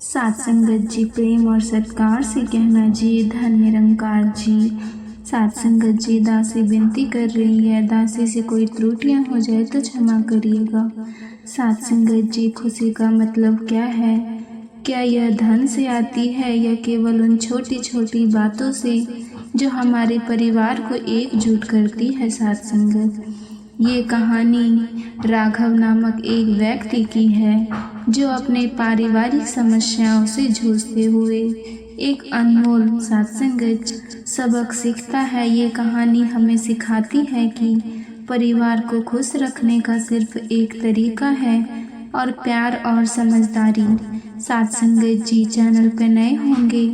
साथ संगत जी प्रेम और सत्कार से कहना जी धन निरंकार जी। साथ संगत जी दासी विनती कर रही है, दासी से कोई त्रुटियां हो जाए तो क्षमा करिएगा। साथ संगत जी खुशी का मतलब क्या है? क्या यह धन से आती है या केवल उन छोटी छोटी बातों से जो हमारे परिवार को एकजुट करती है? साथ संगत ये कहानी राघव नामक एक व्यक्ति की है जो अपने पारिवारिक समस्याओं से जूझते हुए एक अनमोल सत्संग सबक सीखता है। ये कहानी हमें सिखाती है कि परिवार को खुश रखने का सिर्फ एक तरीका है और प्यार और समझदारी। सत्संग जी चैनल पर नए होंगे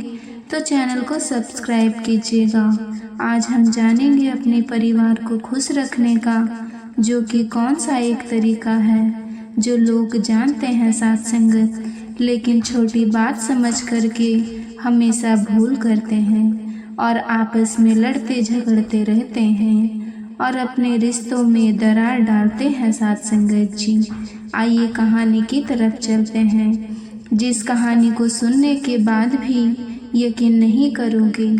तो चैनल को सब्सक्राइब कीजिएगा। आज हम जानेंगे अपने परिवार को खुश रखने का जो कि कौन सा एक तरीका है जो लोग जानते हैं साथ संगत, लेकिन छोटी बात समझ करके हमेशा भूल करते हैं और आपस में लड़ते झगड़ते रहते हैं और अपने रिश्तों में दरार डालते हैं। साथ संगत जी आइए कहानी की तरफ चलते हैं, जिस कहानी को सुनने के बाद भी यकीन नहीं करोगे।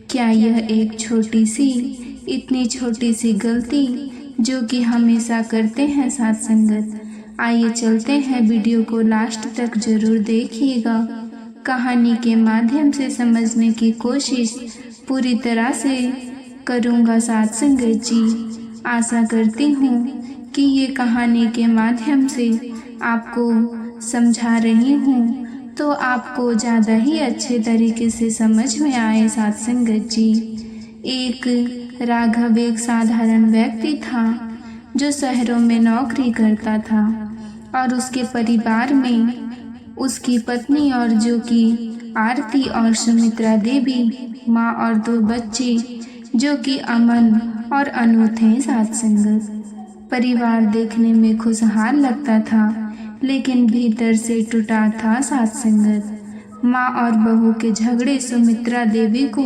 क्या यह एक छोटी सी, इतनी छोटी सी गलती जो कि हमेशा करते हैं साथ संगत। आइए चलते हैं, वीडियो को लास्ट तक जरूर देखिएगा। कहानी के माध्यम से समझने की कोशिश पूरी तरह से करूँगा साथ संगत जी। आशा करती हूँ कि ये कहानी के माध्यम से आपको समझा रही हूँ तो आपको ज़्यादा ही अच्छे तरीके से समझ में आए साथ संगत जी। एक राघव एक साधारण व्यक्ति था जो शहरों में नौकरी करता था और उसके परिवार में उसकी पत्नी और जो कि आरती और सुमित्रा देवी, माँ और 2 बच्चे जो कि अमन और अनु थे। साथ संगत परिवार देखने में खुशहाल लगता था लेकिन भीतर से टूटा था। साथ संगत माँ और बहू के झगड़े सुमित्रा देवी को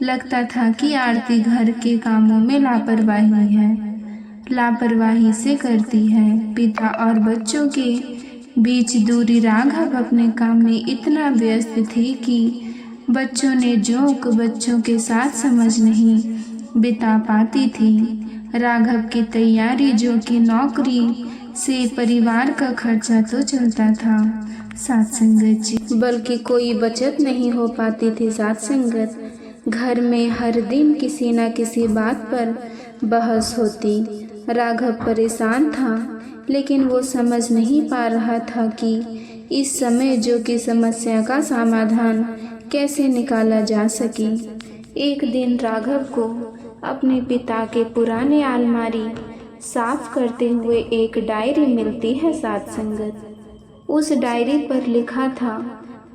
लगता था कि आरती घर के कामों में लापरवाही से करती है। पिता और बच्चों के बीच दूरी। राघव अपने काम में इतना व्यस्त थे कि बच्चों ने जोक बच्चों के साथ समझ नहीं बिता पाती थी। राघव की तैयारी जो कि नौकरी से परिवार का खर्चा तो चलता था साथ संगत जी, बल्कि कोई बचत नहीं हो पाती थी। साथ संगत घर में हर दिन किसी न किसी बात पर बहस होती। राघव परेशान था लेकिन वो समझ नहीं पा रहा था कि इस समय जो कि समस्या का समाधान कैसे निकाला जा सके। एक दिन राघव को अपने पिता के पुराने अलमारी साफ करते हुए एक डायरी मिलती है। साथ संगत उस डायरी पर लिखा था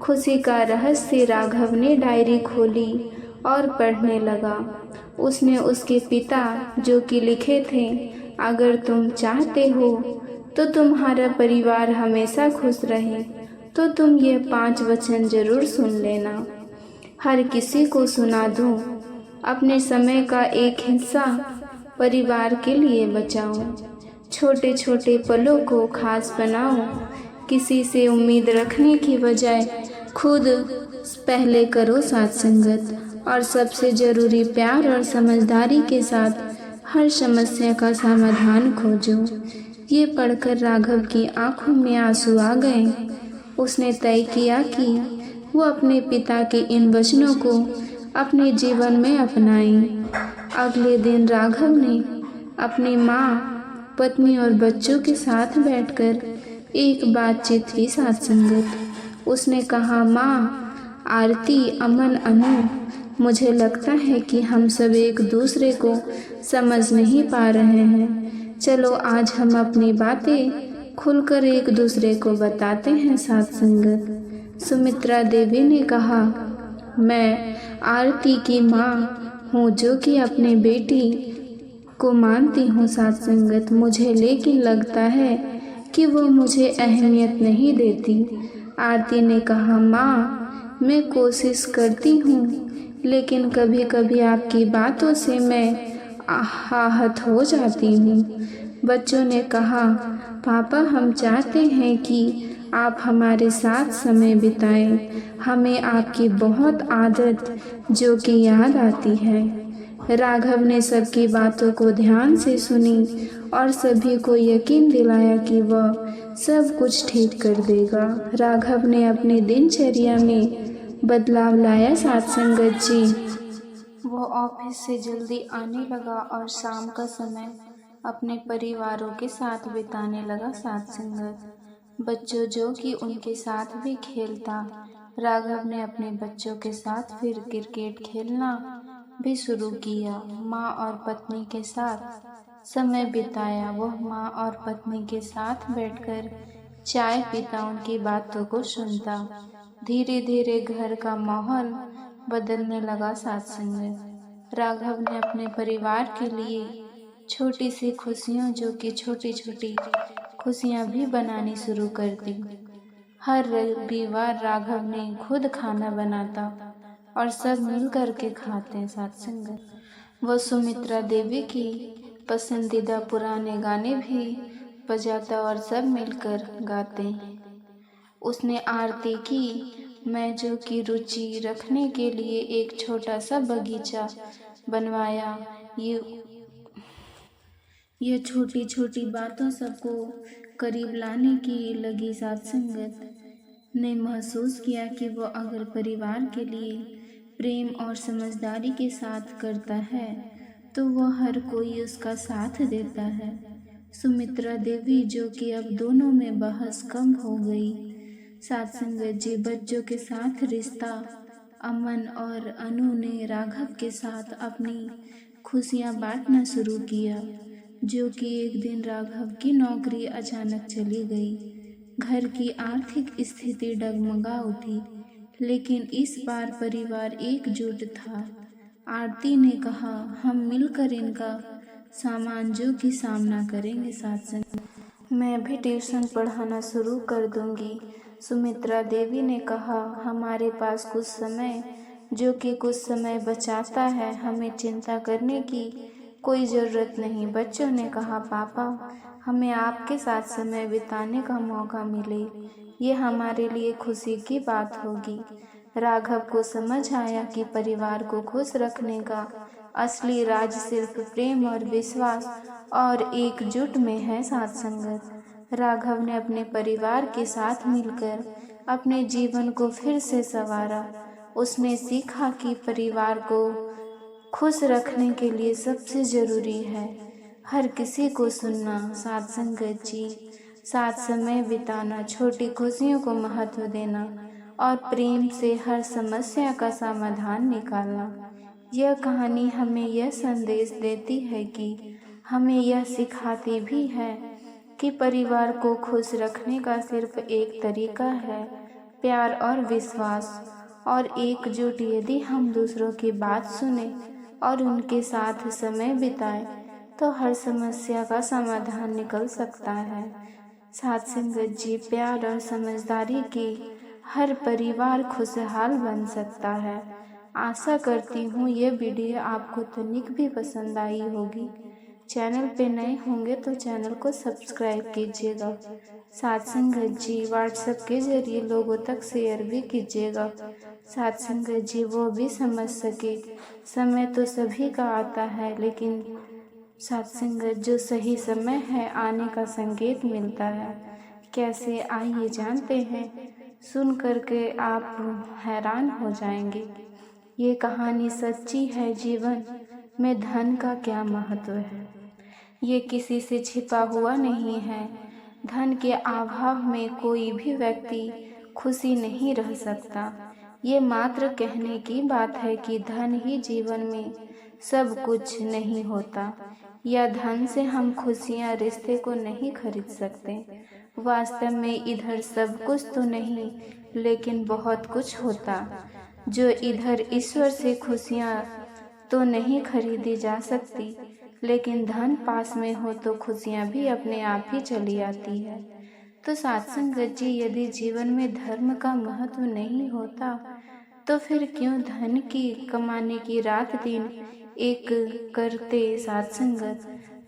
खुशी का रहस्य। राघव ने डायरी खोली और पढ़ने लगा। उसने उसके पिता जो कि लिखे थे, अगर तुम चाहते हो तो तुम्हारा परिवार हमेशा खुश रहे तो तुम ये 5 वचन जरूर सुन लेना। हर किसी को सुना दूं, अपने समय का एक हिस्सा परिवार के लिए बचाओ, छोटे छोटे पलों को खास बनाओ, किसी से उम्मीद रखने की बजाय खुद पहले करो साथ संगत, और सबसे ज़रूरी प्यार और समझदारी के साथ हर समस्या का समाधान खोजो। ये पढ़कर राघव की आंखों में आंसू आ गए। उसने तय किया कि वो अपने पिता के इन वचनों को अपने जीवन में अपनाए। अगले दिन राघव ने अपनी माँ, पत्नी और बच्चों के साथ बैठकर एक बातचीत की साथ संगत। उसने कहा, माँ, आरती, अमन, अनु, मुझे लगता है कि हम सब एक दूसरे को समझ नहीं पा रहे हैं। चलो आज हम अपनी बातें खुलकर एक दूसरे को बताते हैं। साथ संगत सुमित्रा देवी ने कहा, मैं आरती की माँ हूँ जो कि अपने बेटी को मानती हूँ। साथ संगत मुझे लेकिन लगता है कि वो मुझे अहमियत नहीं देती। आरती ने कहा, माँ, मैं कोशिश करती हूँ लेकिन कभी कभी आपकी बातों से मैं आहत हो जाती हूँ। बच्चों ने कहा, पापा, हम चाहते हैं कि आप हमारे साथ समय बिताएं। हमें आपकी बहुत आदत जो कि याद आती है। राघव ने सबकी बातों को ध्यान से सुनी और सभी को यकीन दिलाया कि वह सब कुछ ठीक कर देगा। राघव ने अपनी दिनचर्या में बदलाव लाया। साथ संगत जी, वो ऑफिस से जल्दी आने लगा और शाम का समय अपने परिवारों के साथ बिताने लगा। साथ संगत बच्चों जो कि उनके साथ भी खेलता। राघव ने अपने बच्चों के साथ फिर क्रिकेट खेलना भी शुरू किया। माँ और पत्नी के साथ समय बिताया। वह माँ और पत्नी के साथ बैठकर चाय पीता, उनकी बातों को सुनता। धीरे धीरे घर का माहौल बदलने लगा। साथ संगत राघव ने अपने परिवार के लिए छोटी सी खुशियों जो कि छोटी छोटी खुशियाँ भी बनानी शुरू कर दी। हर रविवार राघव ने खुद खाना बनाता और सब मिल कर के खाते। साथ संगत वो सुमित्रा देवी की पसंदीदा पुराने गाने भी बजाता और सब मिलकर गाते। उसने आरती की। मैं जो की रुचि रखने के लिए एक छोटा सा बगीचा बनवाया। ये छोटी छोटी बातों सबको करीब लाने की लगी। साथ संगत ने महसूस किया कि वो अगर परिवार के लिए प्रेम और समझदारी के साथ करता है तो वो हर कोई उसका साथ देता है। सुमित्रा देवी जो कि अब दोनों में बहस कम हो गई। साथ संगत जी, बच्चों के साथ रिश्ता अमन और अनु ने राघव के साथ अपनी खुशियाँ बांटना शुरू किया। जो कि एक दिन राघव की नौकरी अचानक चली गई। घर की आर्थिक स्थिति डगमगा उठी, लेकिन इस बार परिवार एकजुट था। आरती ने कहा, हम मिलकर इनका सामान जो कि सामना करेंगे। साथ संग मैं भी ट्यूशन पढ़ाना शुरू कर दूंगी। सुमित्रा देवी ने कहा, हमारे पास कुछ समय जो कि कुछ समय बचाता है, हमें चिंता करने की कोई ज़रूरत नहीं। बच्चों ने कहा, पापा हमें आपके साथ समय बिताने का मौका मिले, ये हमारे लिए खुशी की बात होगी। राघव को समझ आया कि परिवार को खुश रखने का असली राज सिर्फ प्रेम और विश्वास और एकजुट में है। साथ संगत राघव ने अपने परिवार के साथ मिलकर अपने जीवन को फिर से संवारा। उसने सीखा कि परिवार को खुश रखने के लिए सबसे ज़रूरी है हर किसी को सुनना। साथ संगत जी, साथ समय बिताना, छोटी खुशियों को महत्व देना और प्रेम से हर समस्या का समाधान निकालना। यह कहानी हमें यह संदेश देती है कि हमें यह सिखाती भी है कि परिवार को खुश रखने का सिर्फ एक तरीका है, प्यार और विश्वास और एकजुट। यदि हम दूसरों की बात सुने और उनके साथ समय बिताएं तो हर समस्या का समाधान निकल सकता है। साथ संगत जी, प्यार और समझदारी की हर परिवार खुशहाल बन सकता है। आशा करती हूँ ये वीडियो आपको तनिक भी पसंद आई होगी। चैनल पे नए होंगे तो चैनल को सब्सक्राइब कीजिएगा। साथ संगत जी, व्हाट्सएप के जरिए लोगों तक शेयर भी कीजिएगा। साथ संगत जी, वो भी समझ सके। समय तो सभी का आता है, लेकिन साथ संगत जो सही समय है आने का संकेत मिलता है। कैसे, आइए जानते हैं। सुन करके आप हैरान हो जाएंगे। ये कहानी सच्ची है। जीवन में धन का क्या महत्व है, ये किसी से छिपा हुआ नहीं है। धन के अभाव में कोई भी व्यक्ति खुशी नहीं रह सकता। ये मात्र कहने की बात है कि धन ही जीवन में सब कुछ नहीं होता, या धन से हम खुशियाँ, रिश्ते को नहीं खरीद सकते। वास्तव में इधर सब कुछ तो नहीं, लेकिन बहुत कुछ होता जो इधर ईश्वर से खुशियाँ तो नहीं खरीदी जा सकती, लेकिन धन पास में हो तो खुशियाँ भी अपने आप ही चली आती है। तो साथ संगत जी, यदि जीवन में धर्म का महत्व नहीं होता तो फिर क्यों धन की कमाने की रात दिन एक करते। साथ संगत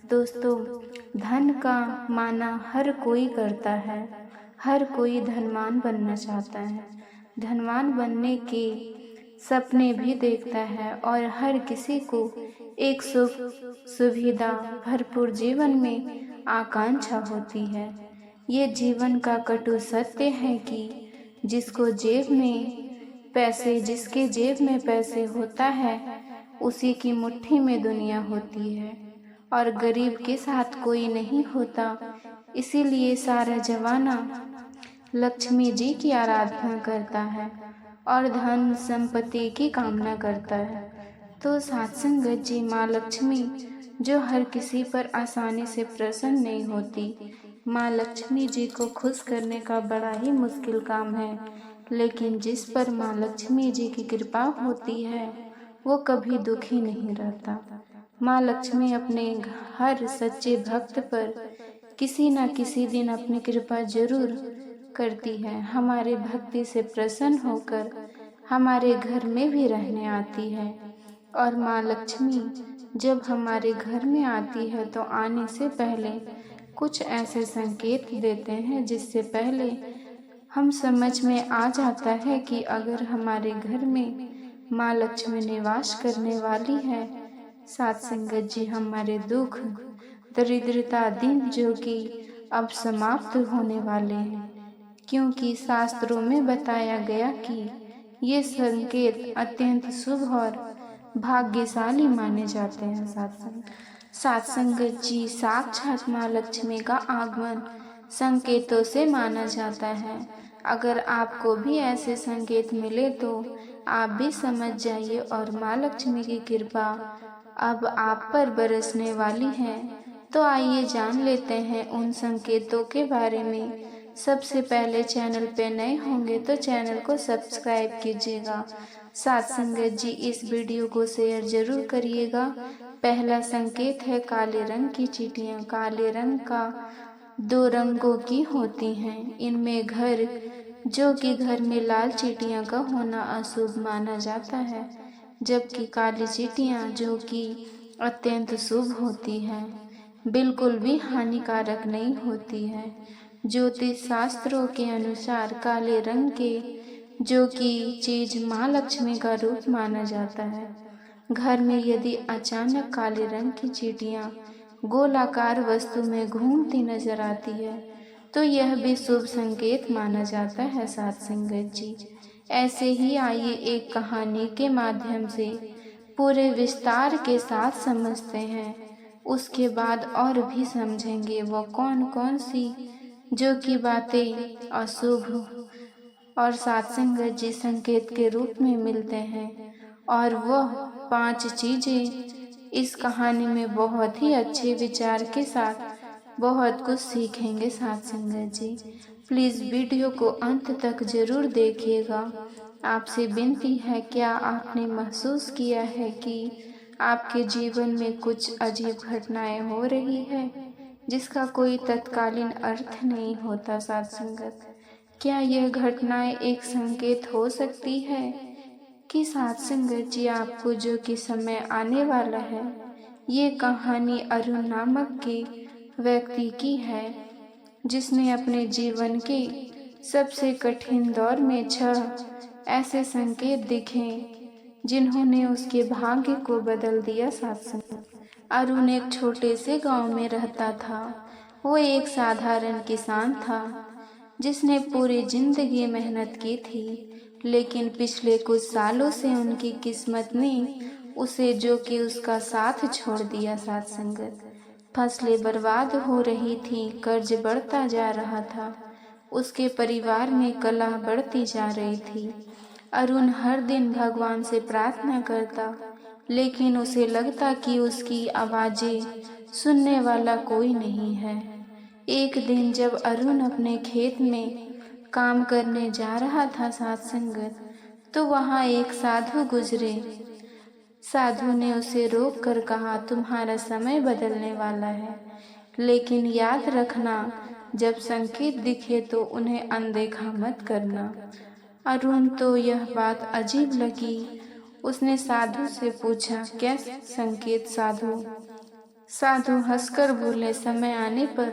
दोस्तों, धन का माना हर कोई करता है, हर कोई धनवान बनना चाहता है, धनवान बनने के सपने भी देखता है और हर किसी को एक सुख सुविधा भरपूर जीवन में आकांक्षा होती है। ये जीवन का कटु सत्य है कि जिसके जेब में पैसे होता है उसी की मुट्ठी में दुनिया होती है और गरीब के साथ कोई नहीं होता। इसीलिए सारा जमाना लक्ष्मी जी की आराधना करता है और धन संपत्ति की कामना करता है। तो साथ संगत जी, माँ लक्ष्मी जो हर किसी पर आसानी से प्रसन्न नहीं होती, माँ लक्ष्मी जी को खुश करने का बड़ा ही मुश्किल काम है, लेकिन जिस पर माँ लक्ष्मी जी की कृपा होती है वो कभी दुखी नहीं रहता। माँ लक्ष्मी अपने हर सच्चे भक्त पर किसी न किसी दिन अपनी कृपा जरूर करती है। हमारे भक्ति से प्रसन्न होकर हमारे घर में भी रहने आती है और माँ लक्ष्मी जब हमारे घर में आती है तो आने से पहले कुछ ऐसे संकेत देते हैं जिससे पहले हम समझ में आ जाता है कि अगर हमारे घर में माँ लक्ष्मी निवास करने वाली है। साथ संगत जी, हमारे दुख दरिद्रता दिन जो कि अब समाप्त होने वाले हैं, क्योंकि शास्त्रों में बताया गया कि ये संकेत अत्यंत शुभ और भाग्यशाली माने जाते हैं। साथ संगत जी, साक्षात माँ लक्ष्मी का आगमन संकेतों से माना जाता है। अगर आपको भी ऐसे संकेत मिले तो आप भी समझ जाइए और माँ लक्ष्मी की कृपा अब आप पर बरसने वाली है। तो आइए जान लेते हैं उन संकेतों के बारे में। सबसे पहले चैनल पे नए होंगे तो चैनल को सब्सक्राइब कीजिएगा। साथ संगत जी, इस वीडियो को शेयर जरूर करिएगा। पहला संकेत है काले रंग की चींटियां। काले रंग का 2 रंगों की होती हैं। इनमें घर में लाल चींटियां का होना अशुभ माना जाता है, जबकि काली चींटियां जो कि अत्यंत शुभ होती है, बिल्कुल भी हानिकारक नहीं होती है। ज्योतिष शास्त्रों के अनुसार काले रंग के जो कि चीज माँ लक्ष्मी का रूप माना जाता है। घर में यदि अचानक काले रंग की चींटियां गोलाकार वस्तु में घूमती नजर आती है तो यह भी शुभ संकेत माना जाता है। साथ संगत जी, ऐसे ही आइए एक कहानी के माध्यम से पूरे विस्तार के साथ समझते हैं। उसके बाद और भी समझेंगे वो कौन कौन सी जो कि बातें अशुभ और साथ संगत जी संकेत के रूप में मिलते हैं, और वह 5 चीजें इस कहानी में बहुत ही अच्छे विचार के साथ बहुत कुछ सीखेंगे। साथ संगत जी, प्लीज वीडियो को अंत तक जरूर देखिएगा। आपसे विनती है, क्या आपने महसूस किया है कि आपके जीवन में कुछ अजीब घटनाएं हो रही है जिसका कोई तत्कालीन अर्थ नहीं होता? साथ संगत, क्या यह घटनाएं एक संकेत हो सकती है कि साथ संगत जी आपको जो कि समय आने वाला है? ये कहानी अरुण नामक के व्यक्ति की है जिसने अपने जीवन के सबसे कठिन दौर में 6 ऐसे संकेत दिखे जिन्होंने उसके भाग्य को बदल दिया। साथ संगत, अरुण एक छोटे से गांव में रहता था। वो एक साधारण किसान था जिसने पूरी जिंदगी मेहनत की थी, लेकिन पिछले कुछ सालों से उनकी किस्मत ने उसे जो कि उसका साथ छोड़ दिया। साथ संगत, फसलें बर्बाद हो रही थीं, कर्ज बढ़ता जा रहा था, उसके परिवार में कलह बढ़ती जा रही थी। अरुण हर दिन भगवान से प्रार्थना करता, लेकिन उसे लगता कि उसकी आवाजें सुनने वाला कोई नहीं है। एक दिन जब अरुण अपने खेत में काम करने जा रहा था साथ संगत, तो वहाँ एक साधु गुजरे। साधु ने उसे रोक कर कहा, तुम्हारा समय बदलने वाला है, लेकिन याद रखना जब संकेत दिखे तो उन्हें अनदेखा मत करना। अरुण तो यह बात अजीब लगी। उसने साधु से पूछा, क्या संकेत साधु? साधु हंसकर बोले, समय आने पर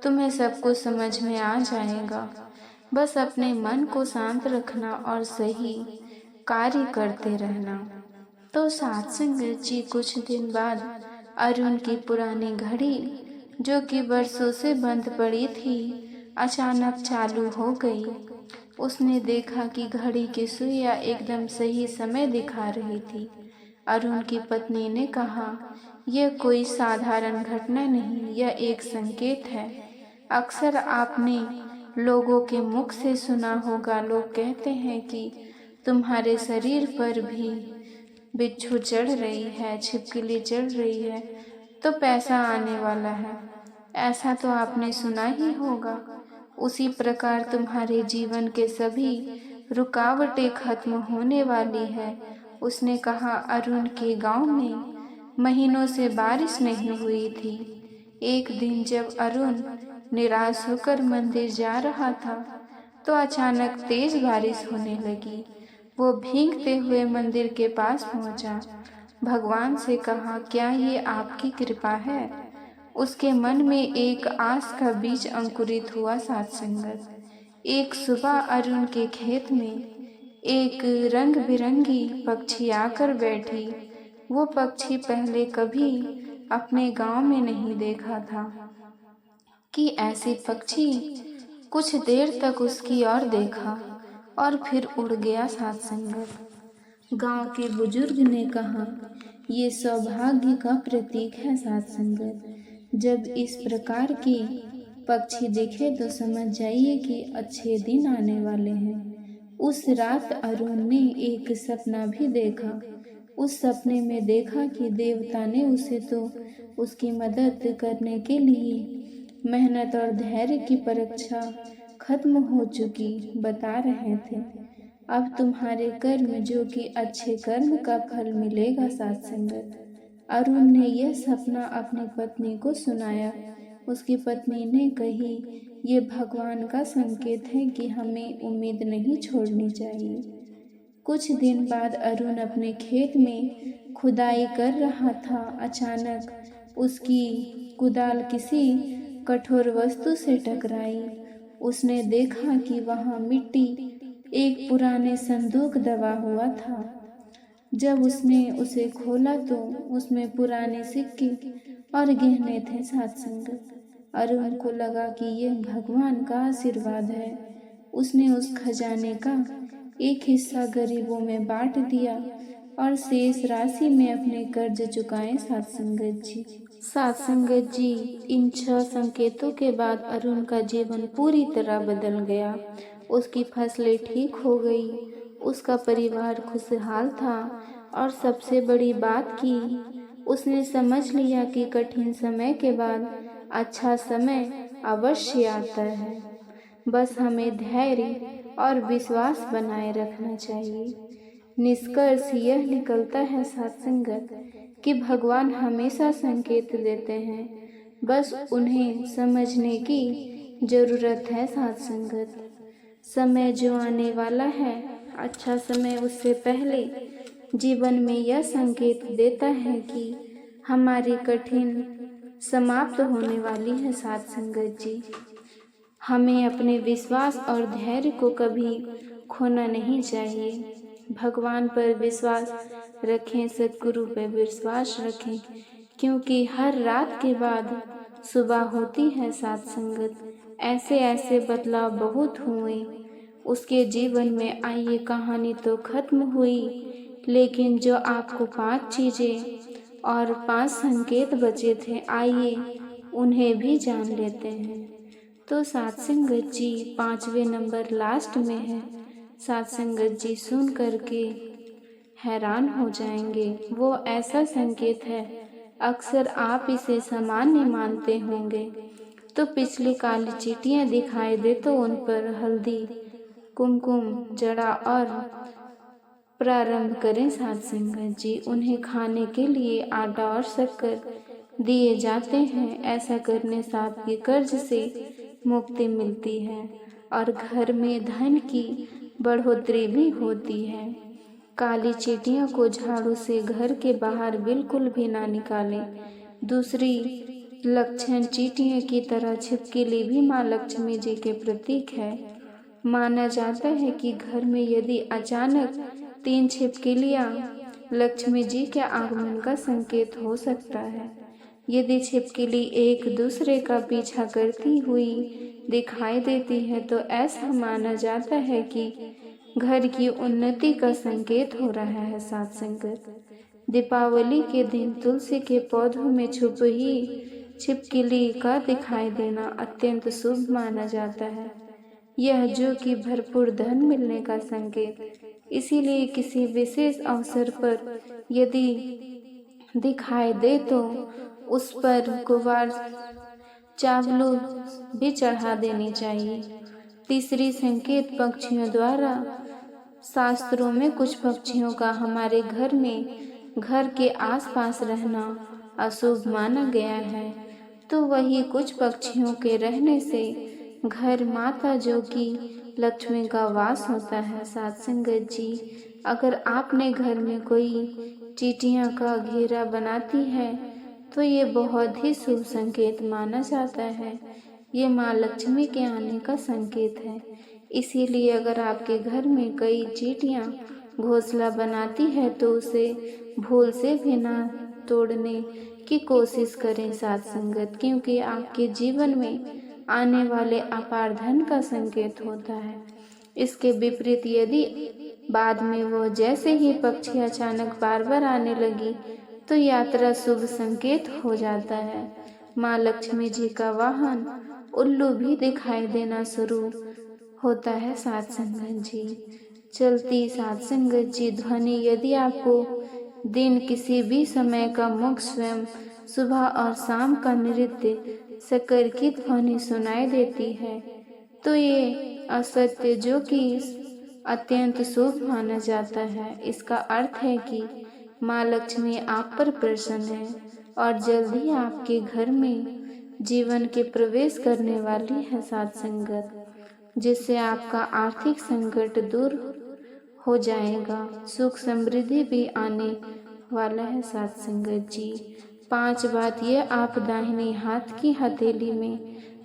तुम्हें सब कुछ समझ में आ जाएगा। बस अपने मन को शांत रखना और सही कार्य करते रहना। तो सत्संगत जी कुछ दिन बाद अरुण की पुरानी घड़ी, जो कि वर्षों से बंद पड़ी थी, अचानक चालू हो गई। उसने देखा कि घड़ी की सुइयां एकदम सही समय दिखा रही थी। अरुण की पत्नी ने कहा, यह कोई साधारण घटना नहीं, यह एक संकेत है। अक्सर आपने लोगों के मुख से सुना होगा, लोग कहते हैं कि तुम्हारे शरीर पर भी बिच्छू चढ़ रही है, छिपकली चढ़ रही है, तो पैसा आने वाला है। ऐसा तो आपने सुना ही होगा। उसी प्रकार तुम्हारे जीवन के सभी रुकावटें खत्म होने वाली है। उसने कहा, अरुण के गांव में महीनों से बारिश नहीं हुई थी। एक दिन जब अरुण निराश होकर मंदिर जा रहा था, तो अचानक तेज बारिश होने लगी। वो भीगते हुए मंदिर के पास पहुंचा, भगवान से कहा, क्या ये आपकी कृपा है? उसके मन में एक आस का बीज अंकुरित हुआ। सत्संगत, एक सुबह अरुण के खेत में एक रंग बिरंगी पक्षी आकर बैठी। वो पक्षी पहले कभी अपने गांव में नहीं देखा था कि ऐसी पक्षी कुछ देर तक उसकी ओर देखा और फिर उड़ गया। सत्संगत, गांव के बुजुर्ग ने कहा, ये सौभाग्य का प्रतीक है। सत्संगत, जब इस प्रकार की पक्षी दिखे तो समझ जाइए कि अच्छे दिन आने वाले हैं। उस रात अरुण ने एक सपना भी देखा। उस सपने में देखा कि देवता ने उसे तो उसकी मदद करने के लिए मेहनत और धैर्य की परीक्षा खत्म हो चुकी बता रहे थे। अब तुम्हारे कर्म, जो कि अच्छे कर्म का फल मिलेगा। सत्संगत, अरुण ने यह सपना अपनी पत्नी को सुनाया। उसकी पत्नी ने कही, ये भगवान का संकेत है कि हमें उम्मीद नहीं छोड़नी चाहिए। कुछ दिन बाद अरुण अपने खेत में खुदाई कर रहा था। अचानक उसकी कुदाल किसी कठोर वस्तु से टकराई। उसने देखा कि वहां मिट्टी एक पुराने संदूक दबा हुआ था। जब उसने उसे खोला तो उसमें पुराने सिक्के और गहने थे। सत्संगत, अरुण को लगा कि यह भगवान का आशीर्वाद है। उसने उस खजाने का एक हिस्सा गरीबों में बांट दिया और शेष राशि में अपने कर्ज चुकाए। सत्संगत जी, इन 6 संकेतों के बाद अरुण का जीवन पूरी तरह बदल गया। उसकी फसलें ठीक हो गई, उसका परिवार खुशहाल था और सबसे बड़ी बात कि उसने समझ लिया कि कठिन समय के बाद अच्छा समय अवश्य आता है। बस हमें धैर्य और विश्वास बनाए रखना चाहिए। निष्कर्ष यह निकलता है सत्संगत कि भगवान हमेशा संकेत देते हैं, बस उन्हें समझने की जरूरत है। सत्संगत, समय जो आने वाला है, अच्छा समय उससे पहले जीवन में यह संकेत देता है कि हमारी कठिन समाप्त होने वाली है। सत्संगत जी, हमें अपने विश्वास और धैर्य को कभी खोना नहीं चाहिए। भगवान पर विश्वास रखें, सद्गुरु पर विश्वास रखें, क्योंकि हर रात के बाद सुबह होती है। सत्संगत, ऐसे ऐसे बदलाव बहुत हुए उसके जीवन में। आइए, कहानी तो खत्म हुई, लेकिन जो आपको 5 चीजें और 5 संकेत बचे थे, आइए उन्हें भी जान लेते हैं। तो सत्संगत जी, 5वें नंबर लास्ट में है। सत्संगत जी सुन करके हैरान हो जाएंगे। वो ऐसा संकेत है, अक्सर आप इसे सामान्य मानते होंगे। तो पिछली काली चींटियां दिखाई दे तो उन पर हल्दी, कुमकुम, जड़ा और प्रारंभ करें। सत्संगत जी, उन्हें खाने के लिए आटा और शक्कर दिए जाते हैं। ऐसा करने से आपके कर्ज से मुक्ति मिलती है और घर में धन की बढ़ोतरी भी होती है। काली चींटियों को झाड़ू से घर के बाहर बिल्कुल भी ना निकालें। दूसरी लक्षण चींटियों की तरह छिपकली भी माँ लक्ष्मी जी के प्रतीक है। माना जाता है कि घर में यदि अचानक 3 छिपकलियाँ लक्ष्मी जी के आगमन का संकेत हो सकता है। यदि छिपकली एक दूसरे का पीछा करती हुई दिखाई देती है तो ऐसा माना जाता है कि घर की उन्नति का संकेत हो रहा है। सात संगत, दीपावली के दिन तुलसी के पौधों में छुप ही छिपकली का दिखाई देना अत्यंत शुभ माना जाता है। यह जो कि भरपूर धन मिलने का संकेत, इसीलिए किसी विशेष अवसर पर यदि दिखाई दे तो उस पर गुवार चावलों भी चढ़ा देनी चाहिए। तीसरी संकेत पक्षियों द्वारा। शास्त्रों में कुछ पक्षियों का हमारे घर के आसपास रहना अशुभ माना गया है, तो वही कुछ पक्षियों के रहने से घर माता जो कि लक्ष्मी का वास होता है। सात संगत जी, अगर आपने घर में कोई चींटियां का घेरा बनाती है तो ये बहुत ही शुभ संकेत माना जाता है। ये माँ लक्ष्मी के आने का संकेत है। इसीलिए अगर आपके घर में कई चींटियां घोंसला बनाती है तो उसे भूल से भी ना तोड़ने की कोशिश करें। साथ संगत, क्योंकि आपके जीवन में आने वाले अपार धन का संकेत होता है। इसके विपरीत यदि बाद में वो जैसे ही पक्षी अचानक बार बार आने लगी तो यात्रा शुभ संकेत हो जाता है। माँ लक्ष्मी जी का वाहन उल्लू भी दिखाई देना शुरू होता है। सात संगत जी, चलती सात संगत जी ध्वनि, यदि आपको दिन किसी भी समय का मुख स्वयं सुबह और शाम का नृत्य शक्कर की ध्वनि सुनाई देती है तो ये असत्य जो कि अत्यंत शुभ माना जाता है। इसका अर्थ है कि माँ लक्ष्मी आप पर प्रसन्न है और जल्द ही आपके घर में जीवन के प्रवेश करने वाली है। सात संगत, जिससे आपका आर्थिक संकट दूर हो जाएगा, सुख समृद्धि भी आने वाला है। सात संगत जी, 5 बात ये, आप दाहिने हाथ की हथेली में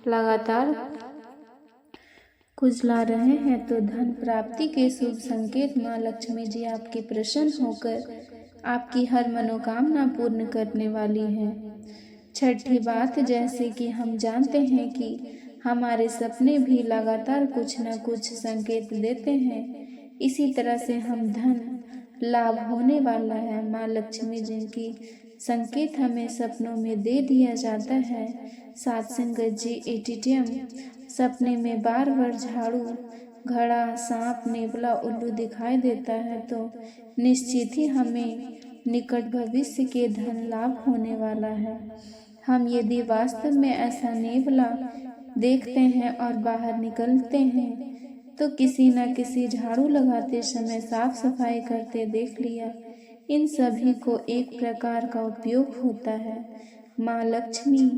लगातार कुचला रहे हैं तो धन प्राप्ति के शुभ संकेत। माँ लक्ष्मी जी आपके प्रसन्न होकर आपकी हर मनोकामना पूर्ण करने वाली है। छठी बात, जैसे कि हम जानते हैं कि हमारे सपने भी लगातार कुछ न कुछ संकेत देते हैं, इसी तरह से हम धन लाभ होने वाला है। माँ लक्ष्मी जी की संकेत हमें सपनों में दे दिया जाता है। सात संगत जी, एटीएम सपने में बार बार झाड़ू, घड़ा, सांप, नेवला, उल्लू दिखाई देता है तो निश्चित ही हमें निकट भविष्य के धन लाभ होने वाला है। हम यदि वास्तव में ऐसा नेवला देखते हैं और बाहर निकलते हैं तो किसी न किसी झाड़ू लगाते समय, साफ सफाई करते देख लिया, इन सभी को एक प्रकार का उपयोग होता है। माँ लक्ष्मी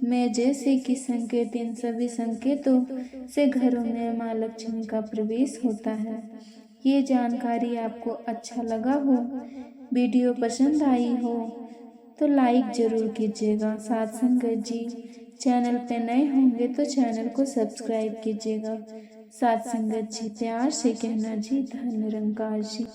में जैसे कि संकेत, इन सभी संकेतों से घरों में माँ लक्ष्मी का प्रवेश होता है। ये जानकारी आपको अच्छा लगा हो, वीडियो पसंद आई हो तो लाइक जरूर कीजिएगा। साथ संगत जी, चैनल पे नए होंगे तो चैनल को सब्सक्राइब कीजिएगा। साथ संगत जी, प्यार से कहना जी, धन निरंकार जी।